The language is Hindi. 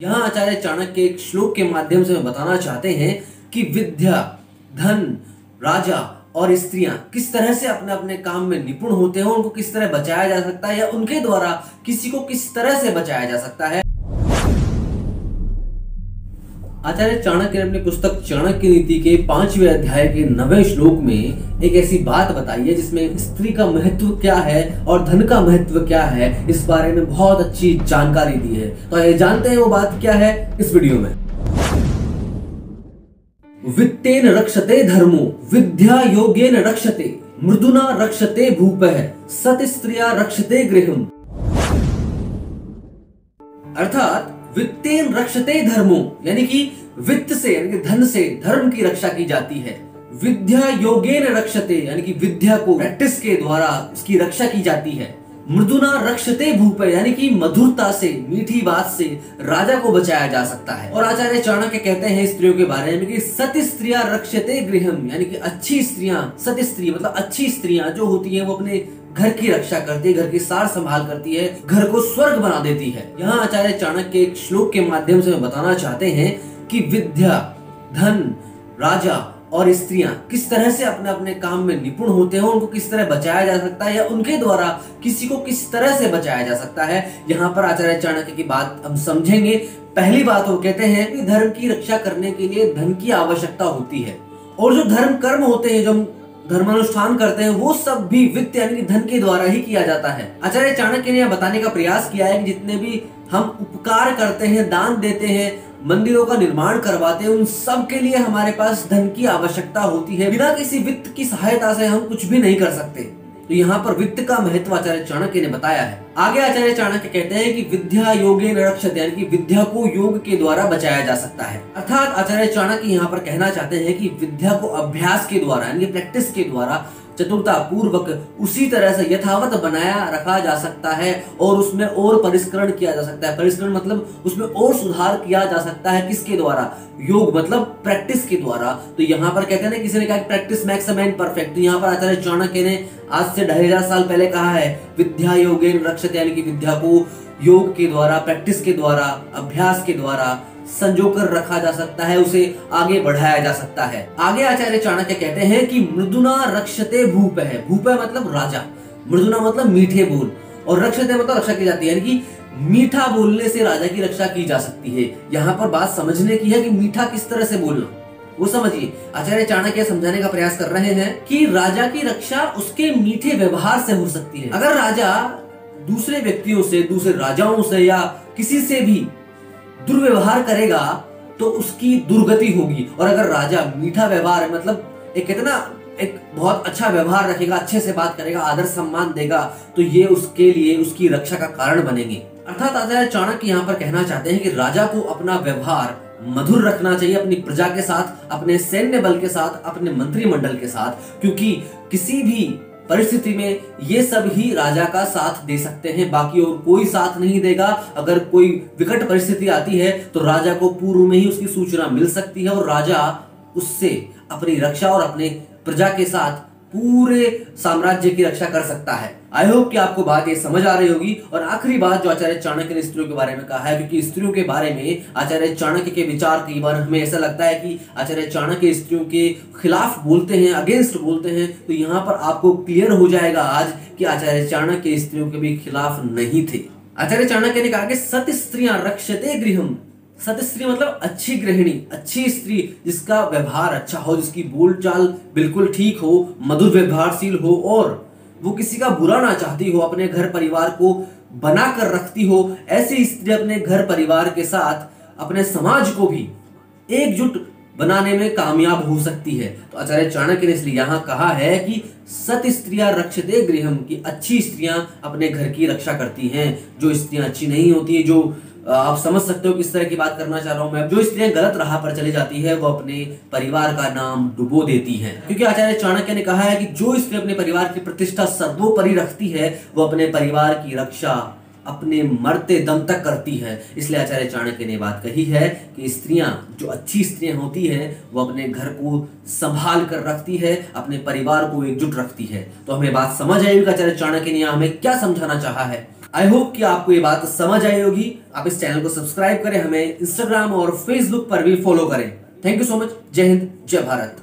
यहाँ आचार्य चाणक्य एक श्लोक के माध्यम से बताना चाहते हैं कि विद्या, धन, राजा और स्त्रियां किस तरह से अपने अपने काम में निपुण होते हैं, उनको किस तरह बचाया जा सकता है या उनके द्वारा किसी को किस तरह से बचाया जा सकता है। आचार्य चाणक्य ने अपनी पुस्तक चाणक्य नीति के 5वें अध्याय के 9वें श्लोक में एक ऐसी बात बताई है जिसमें स्त्री का महत्व क्या है और धन का महत्व क्या है, इस बारे में बहुत अच्छी जानकारी दी है। तो ये जानते हैं वो बात क्या है इस वीडियो में। वित्तेन रक्षते धर्मो विद्या योगेन रक्षते मृदुना रक्षते भूपः सत स्त्रिया रक्षते गृहम्। अर्थात वित्तेन रक्षते धर्मो यानी कि वित्त से यानी कि धन से धर्म की रक्षा की जाती है। विद्या योगेन रक्षते यानी कि विद्या को प्रैक्टिस के द्वारा उसकी रक्षा की जाती है। मृदुना रक्षते भूपः यानी कि मधुरता से, मीठी बात से राजा को बचाया जा सकता है। और आचार्य चाणक्य कहते हैं स्त्रियों के बारे में कि सत स्त्रिया रक्षते गृहम् यानी कि अच्छी स्त्रियां, सत स्त्री मतलब अच्छी स्त्रियां जो होती हैं वो अपने घर की रक्षा करती है, घर की सार संभाल करती है, घर को स्वर्ग बना देती है। यहाँ आचार्य चाणक्य एक श्लोक के माध्यम से बताना चाहते हैं कि विद्या, धन, राजा और स्त्रियां किस तरह से अपने अपने काम में निपुण होते हैं, उनको किस तरह बचाया जा सकता है या उनके द्वारा किसी को किस तरह से बचाया जा सकता है। यहाँ पर आचार्य चाणक्य की बात हम समझेंगे। पहली बात वो कहते हैं कि धर्म की रक्षा करने के लिए धन की आवश्यकता होती है और जो धर्म कर्म होते हैं, जो हम धर्मानुष्ठान करते हैं, वो सब भी वित्त यानी कि धन के द्वारा ही किया जाता है। आचार्य चाणक्य ने यह बताने का प्रयास किया है कि जितने भी हम उपकार करते हैं, दान देते हैं, मंदिरों का निर्माण करवाते हैं, उन सब के लिए हमारे पास धन की आवश्यकता होती है। बिना किसी वित्त की सहायता से हम कुछ भी नहीं कर सकते। तो यहाँ पर वित्त का महत्व आचार्य चाणक्य ने बताया है। आगे आचार्य चाणक्य कहते हैं कि विद्या योगेन रक्षते यानी कि विद्या को योग के द्वारा बचाया जा सकता है। अर्थात आचार्य चाणक्य यहाँ पर कहना चाहते हैं कि विद्या को अभ्यास के द्वारा यानी प्रैक्टिस के द्वारा चतुरता पूर्वक उसी तरह से यथावत बनाया रखा जा सकता है और उसमें और परिष्करण किया जा सकता है। परिष्करण मतलब उसमें और सुधार किया जा सकता है। किसके द्वारा? योग मतलब प्रैक्टिस के द्वारा। तो यहाँ पर कहते हैं ना, किसी ने कहा practice makes a man perfect. तो यहाँ पर आचार्य चाणक्य ने आज से 2500 साल पहले कहा है विद्या योगेन रक्षते यानी कि विद्या को योग के द्वारा, प्रैक्टिस के द्वारा, अभ्यास के द्वारा संजो कर रखा जा सकता है, उसे आगे बढ़ाया जा सकता है। आगे आचार्य चाणक्य कहते हैं कि मृदुना रक्षते भूपः। भूपः मतलब राजा, मृदुना मतलब मीठे बोल और रक्षते मतलब रक्षा की जाती है, यानी कि मीठा बोलने से राजा की रक्षा की जा सकती है। यहाँ पर बात समझने की है कि मीठा किस तरह से बोलना, वो समझिए। आचार्य चाणक्य समझाने का प्रयास कर रहे हैं कि राजा की रक्षा उसके मीठे व्यवहार से हो सकती है। अगर राजा दूसरे व्यक्तियों से, दूसरे राजाओं से या किसी से भी दुर्व्यवहार करेगा तो उसकी दुर्गति होगी। और अगर राजा मीठा व्यवहार मतलब एक बहुत अच्छा व्यवहार रखेगा, अच्छे से बात करेगा, आदर सम्मान देगा, तो ये उसके लिए उसकी रक्षा का कारण बनेंगे। अर्थात आचार्य चाणक्य यहाँ पर कहना चाहते हैं कि राजा को अपना व्यवहार मधुर रखना चाहिए अपनी प्रजा के साथ, अपने सैन्य बल के साथ, अपने मंत्रिमंडल के साथ, क्योंकि किसी भी परिस्थिति में ये सब ही राजा का साथ दे सकते हैं, बाकी और कोई साथ नहीं देगा। अगर कोई विकट परिस्थिति आती है तो राजा को पूर्व में ही उसकी सूचना मिल सकती है और राजा उससे अपनी रक्षा और अपने प्रजा के साथ पूरे साम्राज्य की रक्षा कर सकता है। आई होप कि आपको बात ये समझ आ रही होगी। और आखिरी बात जो आचार्य चाणक्य ने स्त्रियों के बारे में कहा है, क्योंकि स्त्रियों के बारे में आचार्य चाणक्य के विचार कई बार हमें ऐसा लगता है कि आचार्य चाणक्य स्त्रियों के खिलाफ बोलते हैं, अगेंस्ट बोलते हैं, तो यहाँ पर आपको क्लियर हो जाएगा आज कि आचार्य चाणक्य स्त्रियों के भी खिलाफ नहीं थे। आचार्य चाणक्य ने कहा कि सत स्त्रियां रक्षते गृहम्। सत स्त्री मतलब अच्छी गृहिणी, अच्छी स्त्री जिसका व्यवहार अच्छा हो, जिसकी बोलचाल बिल्कुल ठीक हो, मधुर व्यवहारशील हो और वो किसी का बुरा ना चाहती हो, अपने घर परिवार को बना कर रखती हो। ऐसी स्त्री अपने घर परिवार के साथ अपने समाज को भी एकजुट बनाने में कामयाब हो सकती है। तो आचार्य चाणक्य ने इसलिए यहाँ कहा है कि सत स्त्रियां रक्षते गृहम् की अच्छी स्त्रियां अपने घर की रक्षा करती हैं। जो स्त्रियां अच्छी नहीं होती है, जो आप समझ सकते हो किस तरह की बात करना चाह रहा हूं मैं, जो स्त्रियां गलत राह पर चली जाती है वो अपने परिवार का नाम डुबो देती हैं। क्योंकि आचार्य चाणक्य ने कहा है कि जो स्त्री अपने परिवार की प्रतिष्ठा सर्वोपरि रखती है वो अपने परिवार की रक्षा अपने मरते दम तक करती है। इसलिए आचार्य चाणक्य ने बात कही है कि स्त्रियां, जो अच्छी स्त्रियां होती हैं, वो अपने घर को संभाल कर रखती है, अपने परिवार को एकजुट रखती है। तो हमें बात समझ आई कि आचार्य चाणक्य ने हमें क्या समझाना चाहा है। आई होप कि आपको ये बात समझ आई होगी। आप इस चैनल को सब्सक्राइब करें, हमें इंस्टाग्राम और फेसबुक पर भी फॉलो करें। Thank you so much. जय हिंद, जय भारत।